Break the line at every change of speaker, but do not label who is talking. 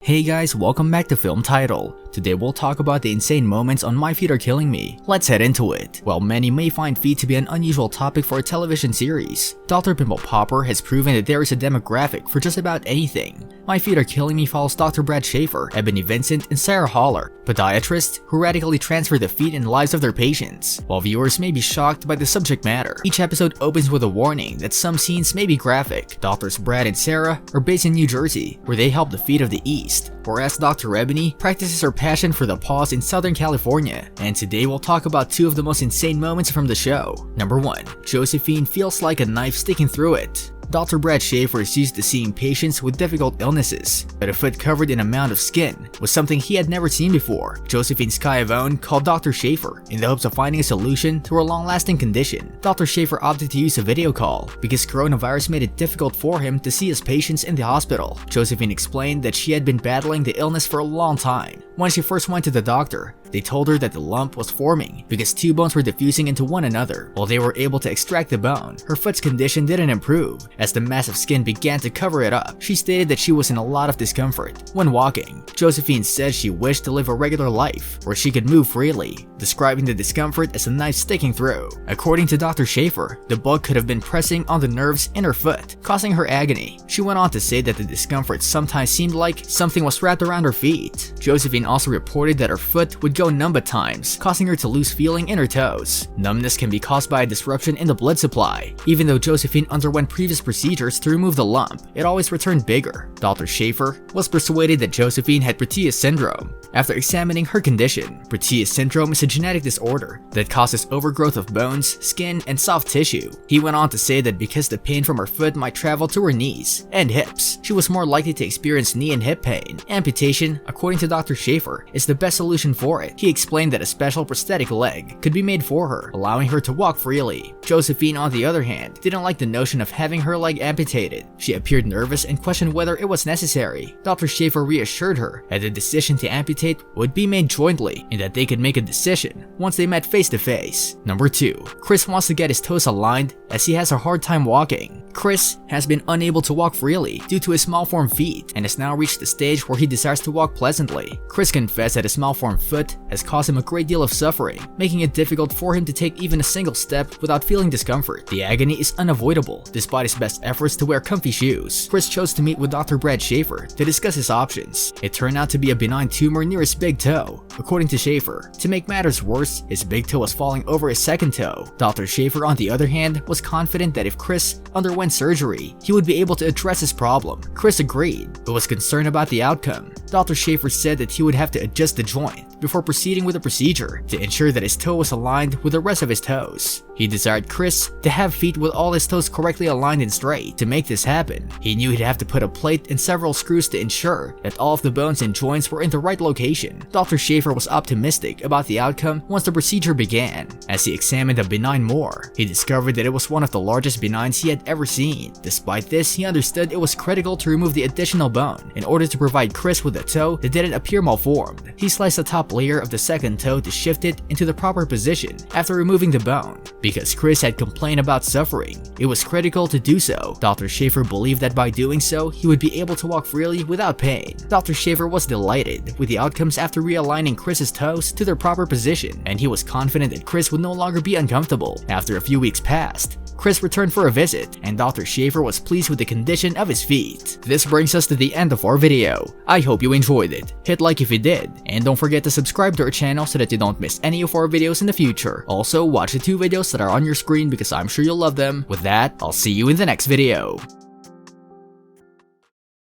Hey guys, welcome back to Film Title. Today we'll talk about the insane moments on My Feet Are Killing Me. Let's head into it. While many may find feet to be an unusual topic for a television series, Dr. Pimple Popper has proven that there is a demographic for just about anything. My Feet Are Killing Me follows Dr. Brad Schaeffer, Ebony Vincent, and Sarah Haller, podiatrists who radically transfer the feet and lives of their patients. While viewers may be shocked by the subject matter, each episode opens with a warning that some scenes may be graphic. Doctors Brad and Sarah are based in New Jersey, where they help the feet of the East, whereas Dr. Ebony practices her passion for the paws in Southern California. And today we'll talk about two of the most insane moments from the show. Number 1. Josephine feels like a knife sticking through it. Dr. Brad Schaeffer is used to seeing patients with difficult illnesses, but a foot covered in a mound of skin was something he had never seen before. Josephine Schiavone called Dr. Schaeffer in the hopes of finding a solution to her long-lasting condition. Dr. Schaeffer opted to use a video call because coronavirus made it difficult for him to see his patients in the hospital. Josephine explained that she had been battling the illness for a long time. When she first went to the doctor, they told her that the lump was forming because two bones were diffusing into one another. While they were able to extract the bone, her foot's condition didn't improve as the massive skin began to cover it up. She stated that she was in a lot of discomfort when walking. Josephine said she wished to live a regular life where she could move freely, describing the discomfort as a knife sticking through. According to Dr. Schaeffer, the bug could have been pressing on the nerves in her foot, causing her agony. She went on to say that the discomfort sometimes seemed like something was wrapped around her feet. Josephine also reported that her foot would go numb at times, causing her to lose feeling in her toes. Numbness can be caused by a disruption in the blood supply. Even though Josephine underwent previous procedures to remove the lump, it always returned bigger. Dr. Schaeffer was persuaded that Josephine had Proteus syndrome. After examining her condition, Proteus syndrome is a genetic disorder that causes overgrowth of bones, skin, and soft tissue. He went on to say that because the pain from her foot might travel to her knees and hips, she was more likely to experience knee and hip pain. Amputation, according to Dr. Schaeffer, is the best solution for it. He explained that a special prosthetic leg could be made for her, allowing her to walk freely. Josephine, on the other hand, didn't like the notion of having her leg amputated. She appeared nervous and questioned whether it was necessary. Dr. Schaeffer reassured her that the decision to amputate would be made jointly and that they could make a decision once they met face to face. Number 2. Chris wants to get his toes aligned as he has a hard time walking. Chris has been unable to walk freely due to his malformed feet and has now reached the stage where he desires to walk pleasantly. Chris confessed that his malformed foot has caused him a great deal of suffering, making it difficult for him to take even a single step without feeling discomfort. The agony is unavoidable despite his best efforts to wear comfy shoes. Chris chose to meet with Dr. Brad Schaeffer to discuss his options. It turned out to be a benign tumor near his big toe, according to Schaeffer. To make matters worse, his big toe was falling over his second toe. Dr. Schaeffer, on the other hand, was confident that if Chris underwent surgery, he would be able to address his problem. Chris agreed, but was concerned about the outcome. Dr. Schaeffer said that he would have to adjust the joint before proceeding with the procedure to ensure that his toe was aligned with the rest of his toes. He desired Chris to have feet with all his toes correctly aligned and straight. To make this happen, he knew he'd have to put a plate and several screws to ensure that all of the bones and joints were in the right location. Dr. Schaeffer was optimistic about the outcome once the procedure began. As he examined the benign more, he discovered that it was one of the largest benigns he had ever seen. Despite this, he understood it was critical to remove the additional bone in order to provide Chris with a toe that didn't appear malformed. He sliced the top layer of the second toe to shift it into the proper position after removing the bone. Because Chris had complained about suffering, it was critical to do so. Dr. Schaeffer believed that by doing so, he would be able to walk freely without pain. Dr. Schaeffer was delighted with the outcomes after realigning Chris's toes to their proper position, and he was confident that Chris would no longer be uncomfortable. After a few weeks passed, Chris returned for a visit, and Dr. Schaeffer was pleased with the condition of his feet. This brings us to the end of our video. I hope you enjoyed it. Hit like if you did, and don't forget to subscribe to our channel so that you don't miss any of our videos in the future. Also, watch the 2 videos that are on your screen because I'm sure you'll love them. With that, I'll see you in the next video.